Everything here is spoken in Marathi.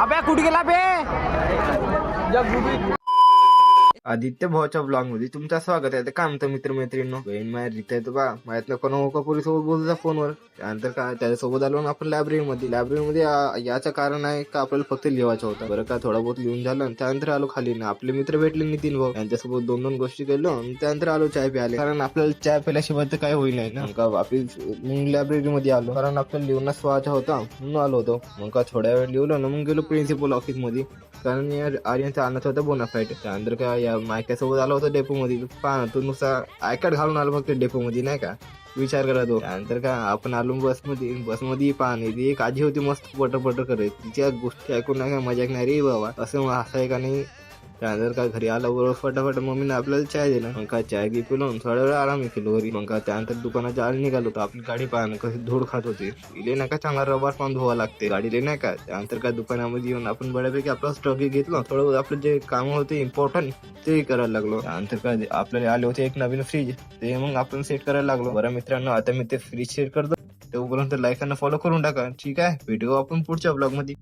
अबे कुठे गेला बे? आदित्य भाऊच्या ब्लॉग मध्ये तुमचं स्वागत आहे. काय म्हणतं मित्रमैत्रिणींनो, बहीण माया रीता येतो बा माझ्यातनं कोणा पोरीसोबत बोलतो फोनवर. त्यानंतर काय त्याच्यासोबत आलो ना आपण लायब्ररीमध्ये याचं कारण आहे का आपल्याला फक्त लिहायचं होतं. बरं का थोडा बहुत लिहून झालं. त्यानंतर आलो खाली ना आपले मित्र भेटले नितीन भाऊ, त्यांच्यासोबत दोन गोष्टी केलो. त्यानंतर आलो चाय प्यायला, कारण आपल्याला चाय प्यायल्याशिवाय तर काय होईल नाही ना. मग आपण लायब्ररीमध्ये आलो, कारण आपल्याला लिहूनच व्हायचा होता म्हणून आलो होतो. मग का थोड्या वेळ लिहिलो ना मग गेलो प्रिन्सिपल ऑफिस मध्ये, कारण आर्यनचं आणत होतं बोनाफाईट. त्यानंतर काय या मायक्यासोबत आलो होतो डेपो मध्ये. पहा तू नुसता आय कार्ड घालून आलो फक्त डेपो मध्ये, नाही का विचार करा तो. त्यानंतर काय आपण आलो बसमध्ये पाहणे ती एक आजी होती मस्त पटर करत. तिच्या गोष्टी ऐकून नाही का मजा नाही रे बाबा, असं आहे का नाही. त्यानंतर काय घरी आलं बरोबर फटाफट मम्मीने आपल्याला चाय दिला. मग काय चाय घे पिलो, थोड्या वेळ आराम केलो घरी. मग काय त्यानंतर दुकानाच्या आड निघालो होतो. आपली गाडी पाहणं कशी धूळ खात होती. इले नाही का चांगला रबर पाऊन धुवा लागते गाडीले, नाही का. त्यानंतर काय दुकानामध्ये येऊन आपण बऱ्यापैकी आपला स्टॉक घेतलो. थोडं आपलं जे काम होते इम्पॉर्टंट ते करायला लागलो. त्यानंतर काय आपल्याला आले होते एक नवीन फ्रीज, ते मग आपण सेट करायला लागलो. बरं मित्रांनो, आता मी ते फ्रीज सेट करतो. तोपर्यंत लाईक आणि फॉलो करून टाका. ठीक आहे, भेटू आपण पुढच्या ब्लॉग मध्ये.